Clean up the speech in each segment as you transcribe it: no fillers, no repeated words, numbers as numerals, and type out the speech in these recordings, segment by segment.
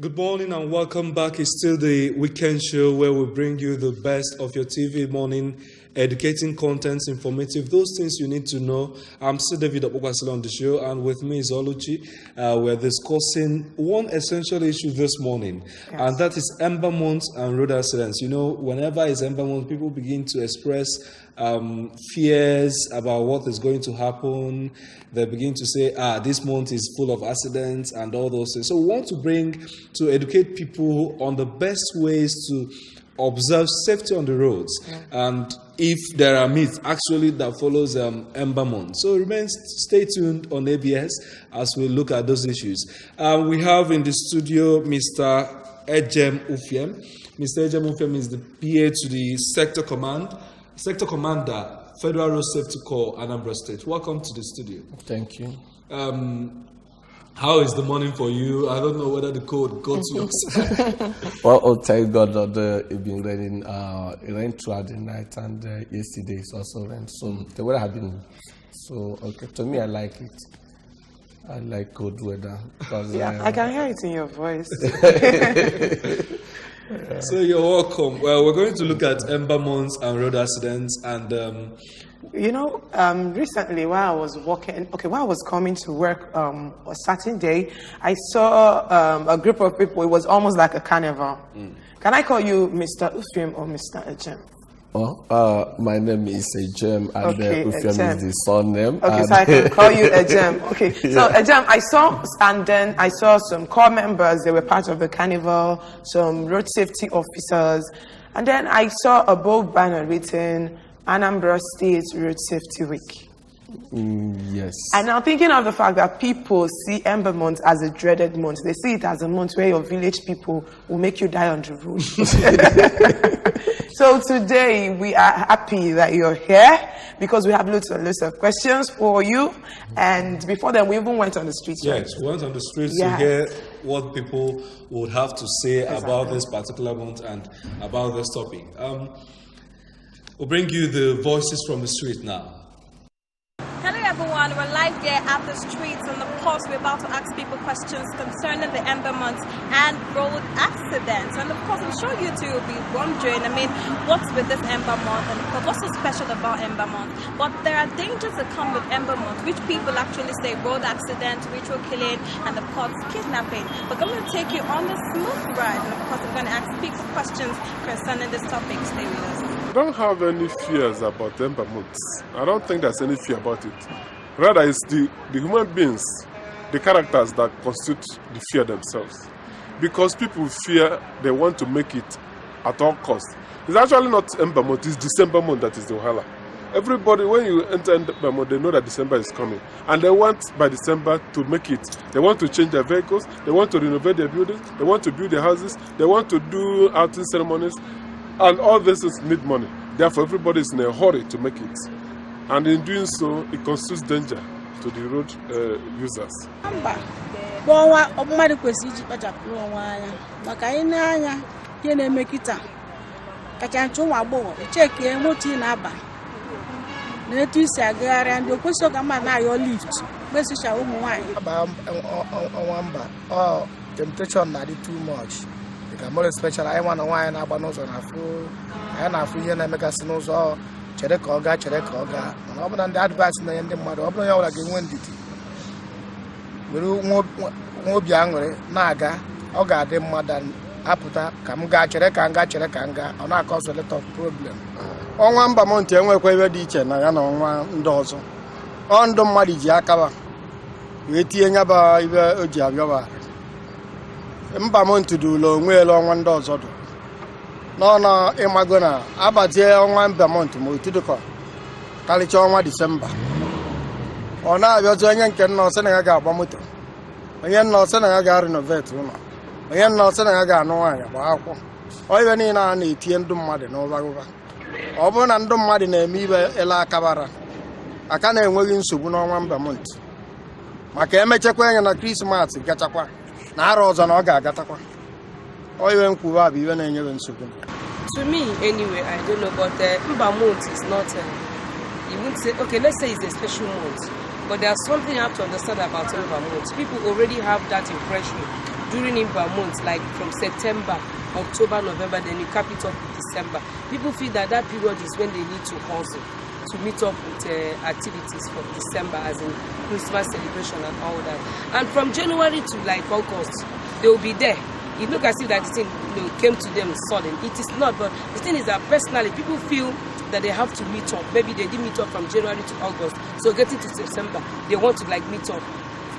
Good morning and welcome back. It's still the weekend show where we bring you the best of your TV morning, educating content, informative, those things you need to know. I'm still David Okwasile on the show, and with me is Oluchi. We're discussing one essential issue this morning, and that is Ember months and road accidents. You know, whenever it's Ember month, people begin to express fears about what is going to happen. They begin to say, this month is full of accidents and all those things. So we want to educate people on the best ways to observe safety on the roads, and if there are myths actually that follows Ember month. So stay tuned on ABS as we look at those issues. We have in the studio Mr. Ejem Ufiem. Mr. Ejem Ufiem is the PA to the Sector Commander, Federal Road Safety Corps, Anambra State. Welcome to the studio. Thank you. How is the morning for you? I don't know whether the code got to us. Well, thank God that it's been raining. It rained throughout the night, and yesterday it's also rained. So the weather has been so okay. To me, I like it. I like good weather. Because, I can hear it in your voice. So you're welcome. Well, we're going to look at Ember months and road accidents, and recently while I was coming to work a certain day, I saw a group of people. It was almost like a carnival. Can I call you Mr. Ufiem or Mr. Ejem? My name is Ejem, and Ufiem is the surname. Okay, so I can call you Ejem. Okay, so Ejem, I saw some corps members. They were part of the carnival, some road safety officers, and then I saw a bold banner written Anambra State Road Safety Week. Yes. And now thinking of the fact that people see Ember month as a dreaded month, they see it as a month where your village people will make you die on the road. So today we are happy that you're here because we have lots of questions for you. And before then, we even went on the streets. Yes, we went on the streets to hear what people would have to say about this particular month and about this topic. We'll bring you the voices from the street now. Hello everyone, we're live here at the streets, and of course we're about to ask people questions concerning the Ember months and road accidents. And of course I'm sure you two will be wondering, what's with this Ember month, and of course what's so special about Ember month? But there are dangers that come with Ember month, which people actually say road accident, ritual killing, and of course kidnapping. But I'm going to take you on the smooth ride, and of course I'm going to ask people questions concerning this topic. Stay with us. I don't have any fears about Ember months. I don't think there's any fear about it. Rather, it's the human beings, the characters that constitute the fear themselves. Because people fear, they want to make it at all costs. It's actually not Ember month, it's December month that is the wahala. Everybody, when you enter Ember month, they know that December is coming. And they want, by December, to make it. They want to change their vehicles, they want to renovate their buildings, they want to build their houses, they want to do outing ceremonies. And all this need money. Therefore, everybody is in a hurry to make it. And in doing so, it constitutes danger to the road users. Temptation not too much. More especially, I want to wine about nose on a fool. I have here and make us know so. Cherekoga. And open on the advice in the end of the mother. Open your like a windy. We won't be angry. Naga, Oga, the mother, Aputa, Kamga, Cherekanga, and I cause a lot of problem. On one Bamonte, and we're teacher, and I know one dozen. On the muddy Jacaba. We're teeing about Ujava. Ember month to do long way along one dozen. No, Emagona. About here on one per month to the car. Calichoma December. Or now you're doing can not send a gabamoto. I am not sending a garden of vet. I am not sending a garden. Or even in an 18 mud and over. Open and do mud in a Miba Ella Cabara. I can't even win Subuno one per month. My Kamacha and a Christmas, Gataqua. Narrows and Oga Gataqua. Or even Kuwabi, even in your Subun. To me, anyway, I don't know, but Ember month is not. You wouldn't say, okay, let's say it's a special month, but there's something you have to understand about Ember month. People already have that impression during Ember months, like from September, October, November, then you cap it up with December. People feel that that period is when they need to hustle to meet up with activities for December, as in Christmas celebration and all that. And from January to like August, they will be there. It looks as if that the thing came to them sudden. It is not, but the thing is that personally, people feel that they have to meet up. Maybe they didn't meet up from January to August, so getting to September, they want to like meet up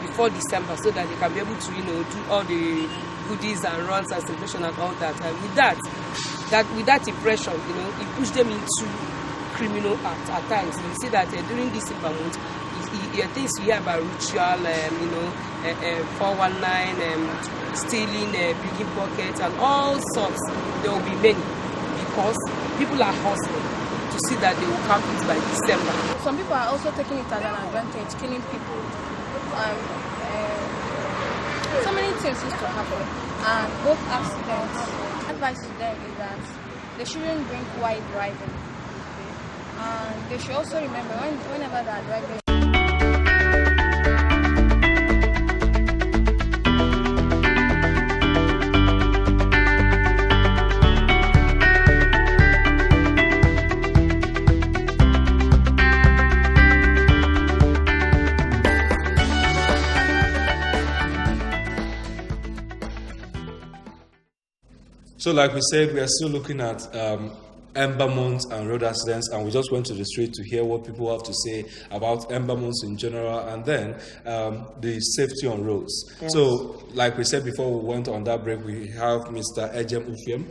before December so that they can be able to, do all the goodies and runs and celebration and all that. And with that impression, it pushed them into criminal act at times. You see that during this Ember month, things you hear about ritual, 419, stealing, picking pockets, and all sorts. There will be many because people are hustling to see that they will cap it by December. Some people are also taking it as an advantage, killing people. So many things used to happen, and both accidents. Advice to them is that they shouldn't drink while driving, and they should also remember whenever they are driving. So like we said, we are still looking at Ember months and road accidents, and we just went to the street to hear what people have to say about Ember months in general, and then the safety on roads. Yes. So like we said before we went on that break, we have Mr. Ejem Ufiem,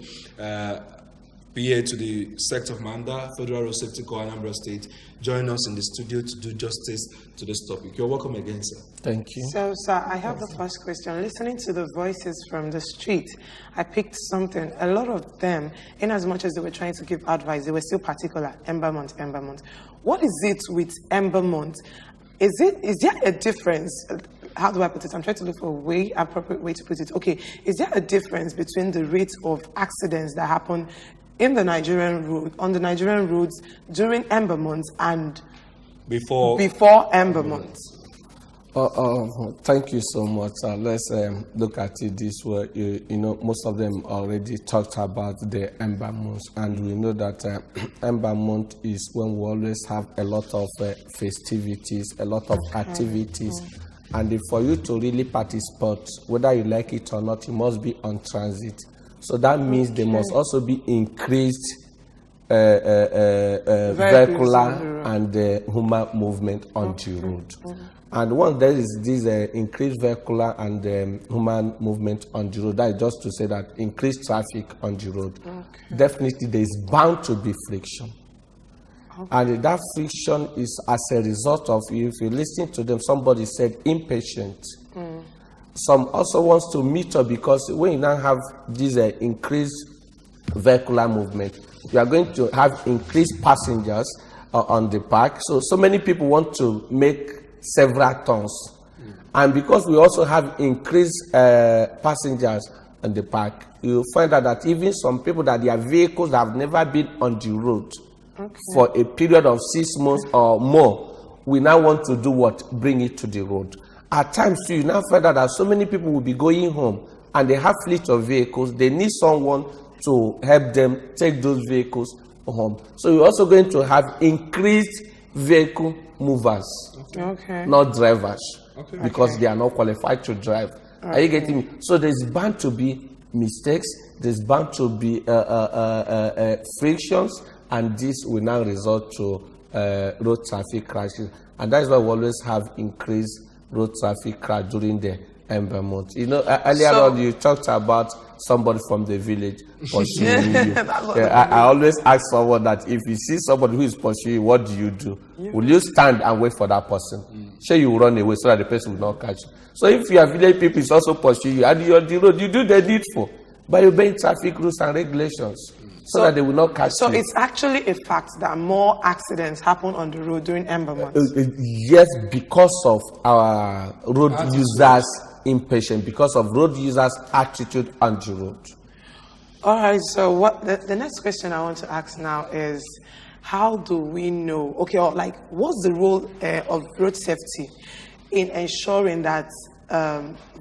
PA to the Sect of Manda, Federal Road Safety Corps, Anambra State, join us in the studio to do justice to this topic. You're welcome again, sir. Thank you. So, sir, I have the first question. Listening to the voices from the street, I picked something. A lot of them, in as much as they were trying to give advice, they were still particular. Ember month, Ember month. What is it with Ember month? Is there a difference? How do I put it? I'm trying to look for a appropriate way to put it. Okay, is there a difference between the rate of accidents that happen on the Nigerian roads during Ember months and before Ember months? Thank you so much. Let's look at it this way. Most of them already talked about the Ember months, and we know that Ember month is when we always have a lot of festivities, a lot of activities. And for you to really participate, whether you like it or not, you must be on transit. So that means there must also be increased vehicular and human movement on the road. And once there is this increased vehicular and human movement on the road, that is just to say that increased traffic on the road. Definitely there is bound to be friction. And that friction is as a result of, if you listen to them, somebody said impatient. Some also wants to meet up, because when you now have this increased vehicular movement, you are going to have increased passengers on the park. So many people want to make several turns. And because we also have increased passengers on the park, you find out that even some people that their vehicles have never been on the road for a period of 6 months or more, we now want to do what? Bring it to the road. At times, too, you now find out that so many people will be going home and they have fleet of vehicles. They need someone to help them take those vehicles home. So you're also going to have increased vehicle movers, not drivers, because they are not qualified to drive. Are you getting me? So there's bound to be mistakes, there's bound to be frictions, and this will now result to road traffic crashes. And that's why we always have increased road traffic crash during the Ember month. Earlier on you talked about somebody from the village pursuing you. I always ask someone that if you see somebody who is pursuing you, what do you do? Will you stand and wait for that person? Sure, you will run away so that the person will not catch you. So if your village people is also pursuing you and you're on the road, you do the needful by obeying traffic rules and regulations. So that they will not catch you. So it's actually a fact that more accidents happen on the road during Ember months. Yes, because of our road users' impatience, because of road users' attitude on the road. All right, so what the next question I want to ask now is, how do we know, what's the role of road safety in ensuring that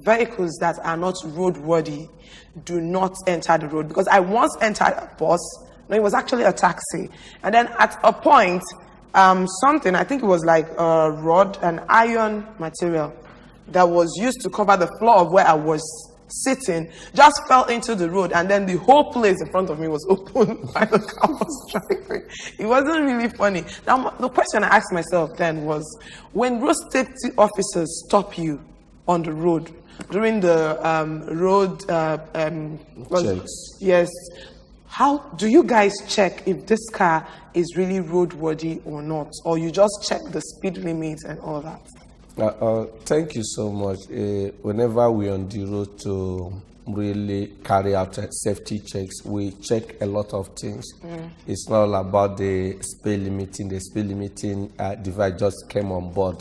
vehicles that are not roadworthy do not enter the road. Because I once entered a bus, no, it was actually a taxi, and then at a point, something, I think it was like a rod, an iron material that was used to cover the floor of where I was sitting, just fell into the road, and then the whole place in front of me was open while the car was driving. It wasn't really funny. Now, the question I asked myself then was, when road safety officers stop you on the road during the road checks, yes, how do you guys check if this car is really roadworthy or not, or you just check the speed limit and all that? Thank you so much. Whenever we're on the road to really carry out safety checks, we check a lot of things. It's not all about the speed limiting. The speed limiting device just came on board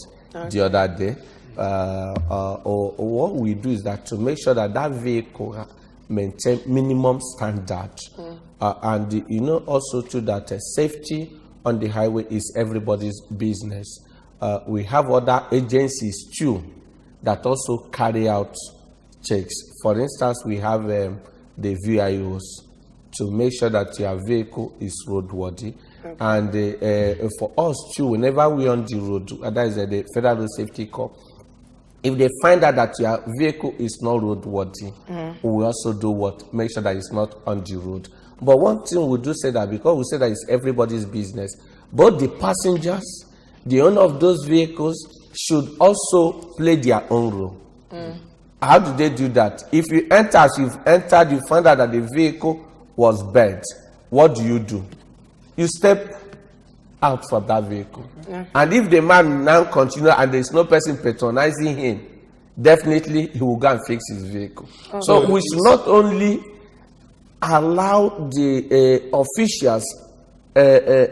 the other day. Or what we do is that to make sure that that vehicle maintain minimum standard, and you know also too that safety on the highway is everybody's business. We have other agencies too that also carry out checks. For instance, we have the VIOs to make sure that your vehicle is roadworthy. Okay. And for us too, whenever we're on the road, that is the Federal Road Safety Corps, if they find out that your vehicle is not roadworthy, we also do what? Make sure that it's not on the road. But one thing we do say that, because we say that it's everybody's business, both the passengers, the owner of those vehicles should also play their own role. How do they do that? If you enter, as you've entered, you find out that the vehicle was bent, what do? You step out from that vehicle. And if the man now continue and there's no person patronizing him, definitely he will go and fix his vehicle. So we should not only allow the officials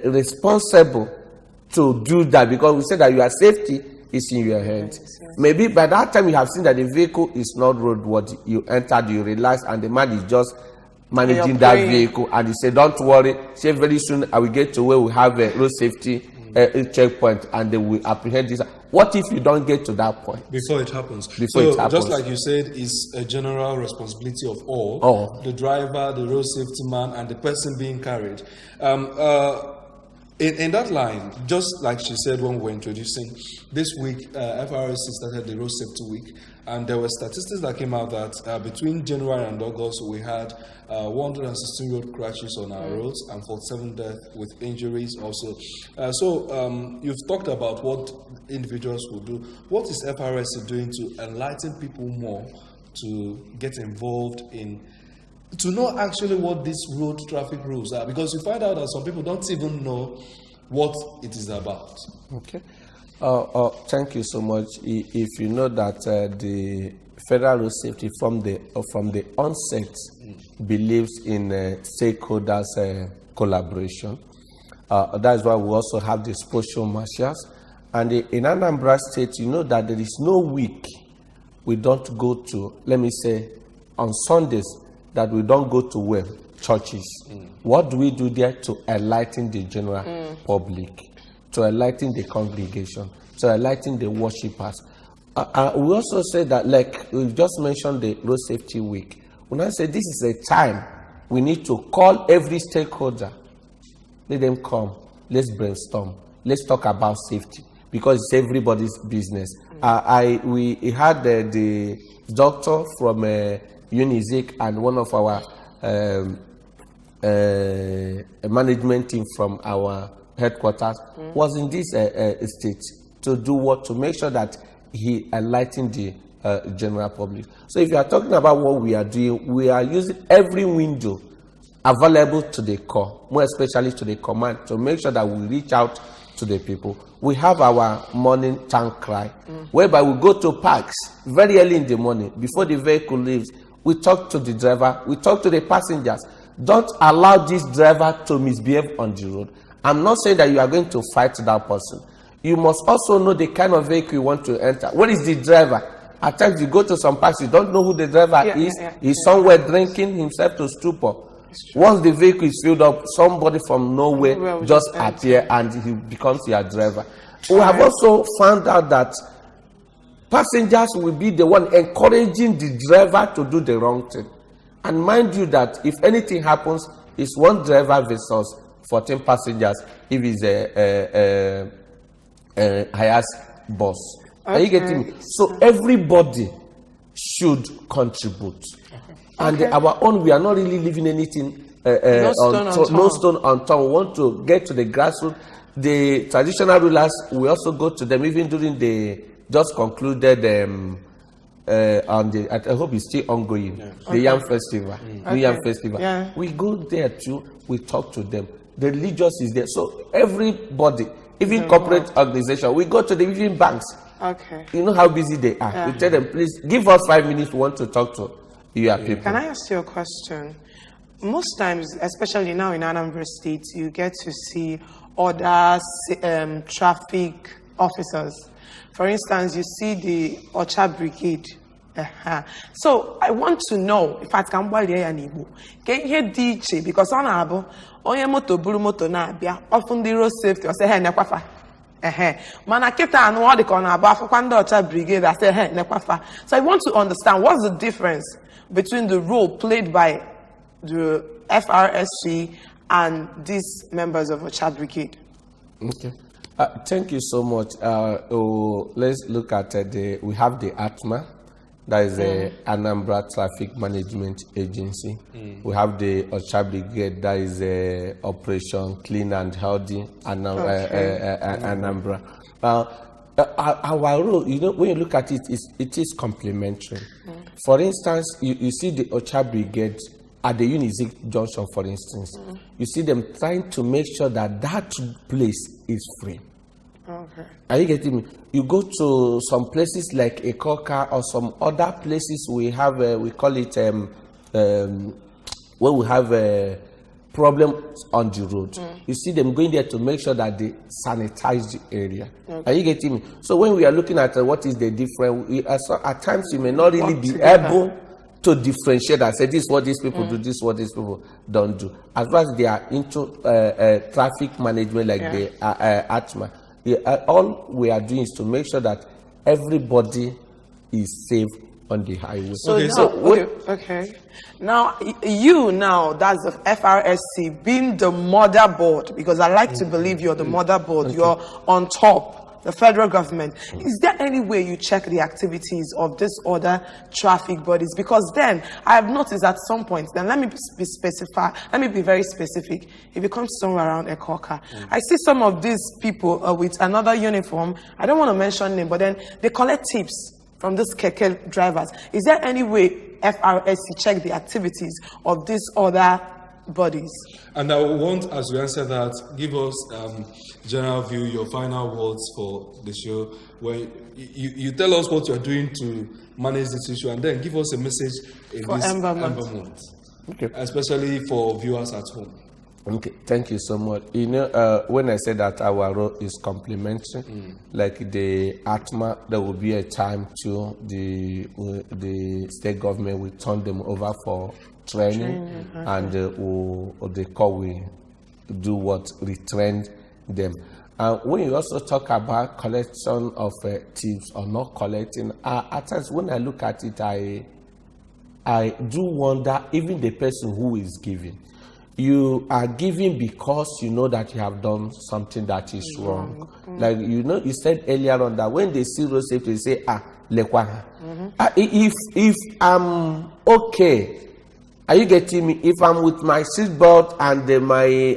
responsible to do that, because we say that your safety is in your hands. Yes. Maybe by that time you have seen that the vehicle is not roadworthy, you entered, you relax, and the man is just managing that vehicle, and he said, don't worry, say very soon I will get to where we have a road safety checkpoint, and they will apprehend this. What if you don't get to that point? Before it happens. It happens. Just like you said, it's a general responsibility of all. The driver, the road safety man, and the person being carried. In that line, just like she said when we were introducing, this week FRSC started the Road Safety Week, and there were statistics that came out that between January and August we had 116 road crashes on our roads and 47 deaths with injuries also. So you've talked about what individuals will do. What is FRSC doing to enlighten people more to get involved in, to know actually what these road traffic rules are? Because you find out that some people don't even know what it is about. Okay. Thank you so much. If you know that the Federal Road Safety from the onset believes in stakeholders collaboration. That's why we also have the social marshals. And in Anambra State, you know that there is no week we don't go to, let me say, on Sundays, that we don't go to where? Churches. What do we do there to enlighten the general public, to enlighten the congregation, to enlighten the worshippers? We also say that, like we just mentioned the Road Safety Week, when I say this is a time we need to call every stakeholder, let them come, let's brainstorm, let's talk about safety, because it's everybody's business. We had the doctor from UNIZIC and one of our management team from our headquarters was in this state to do what? To make sure that he enlightened the general public. So if you are talking about what we are doing, we are using every window available to the Corps, more especially to the command, to make sure that we reach out to the people. We have our morning tank cry, whereby we go to parks very early in the morning, before the vehicle leaves. We talk to the driver, we talk to the passengers. Don't allow this driver to misbehave on the road. I'm not saying that you are going to fight that person. You must also know the kind of vehicle you want to enter. What is the driver? At times you go to some parks, you don't know who the driver is. He's somewhere drinking himself to stupor. Once the vehicle is filled up, somebody from nowhere just appear and he becomes your driver. We have also found out that passengers will be the one encouraging the driver to do the wrong thing. And mind you that if anything happens, it's one driver versus 14 passengers if it's a highest bus. Are you getting me? So everybody should contribute. And our own, we are not really leaving anything no stone unturned. We want to get to the grassroots. The traditional rulers, we also go to them even during the just concluded on the, I hope it's still ongoing, the Yam Festival, New Yam Festival. Yeah. We go there too, we talk to them. The religious is there. So everybody, even corporate organization, we go to the even banks. Okay. You know how busy they are. Yeah. We tell them, please give us 5 minutes, we want to talk to your people. Can I ask you a question? Most times, especially now in Anambra State, you get to see other traffic officers. For instance, you see the Ocha Brigade. So I want to know if I can buy the DJ because on abo onye moto buru moto na abia often the road safety or say hey nekwafa mana kita anu all the corner abo afukwa ndị Ocha Brigade I say hey nekwafa. So I want to understand what's the difference between the role played by the FRSC and these members of Ocha Brigade. Okay. Thank you so much. Let's look at we have the ATMA, that is the Anambra Traffic Management Agency. We have the Ocha Brigade, that is the Operation Clean and Healthy Anambra. Our role, you know, when you look at it, it is complementary. For instance, you see the Ocha Brigade at the Unizik Junction, for instance. You see them trying to make sure that that place is free. Okay. Are you getting me? You go to some places like Ekoka or some other places we have, we call it, where we have a problem on the road. You see them going there to make sure that they sanitize the area. Okay. Are you getting me? So when we are looking at what is the difference, at times you may not really be able to differentiate and say this is what these people do, this is what these people don't do. As far as they are into traffic management like the ATMA, all we are doing is to make sure that everybody is safe on the highway. Okay. Now, that's the FRSC, being the motherboard, because I like to believe you're the motherboard, you're on top, the federal government. Is there any way you check the activities of this other traffic bodies? Because then I have noticed at some point, then let me be very specific. If it comes somewhere around Ekoka, I see some of these people with another uniform. I don't want to mention name, but then they collect tips from these keke drivers. Is there any way FRSC check the activities of these other bodies? And I want, as you answer that, give us general view, your final words for the show, where you tell us what you are doing to manage this issue, and then give us a message in for this Ember month, especially for viewers at home. Okay, thank you so much. You know, when I say that our role is complementary, like the ATMA, there will be a time to the state government will turn them over for training, and the call will do what retrain them. When you also talk about collection of tips or not collecting, at times when I look at it, I do wonder, even the person who is giving. You are giving because you know that you have done something that is wrong. Like, you know, you said earlier on that when they see road safety, they say, lekwa. If I'm okay, are you getting me? If I'm with my seatbelt and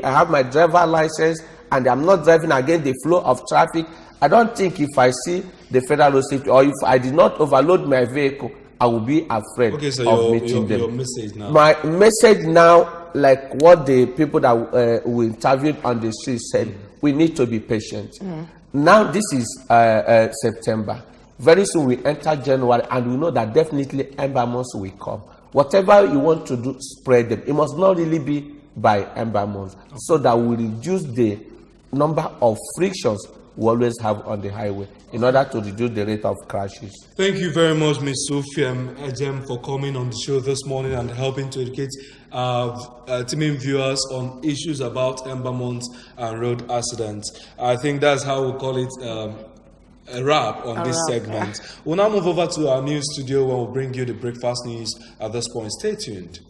I have my driver license and I'm not driving against the flow of traffic, I don't think if I see the federal road safety or if I did not overload my vehicle, I will be afraid of meeting them. Your message now. My message now, like what the people that we interviewed on the street said, we need to be patient. Now this is September. Very soon we enter January, and we know that definitely Ember months will come. Whatever you want to do, spread them. It must not really be by Ember months, so that we reduce the number of frictions we always have on the highway in order to reduce the rate of crashes. Thank you very much, Ms. Sofiam Ejem, for coming on the show this morning and helping to educate team viewers on issues about Ember months and road accidents. I think that's how we call it a wrap on this segment. We'll now move over to our news studio where we'll bring you the breakfast news at this point. Stay tuned.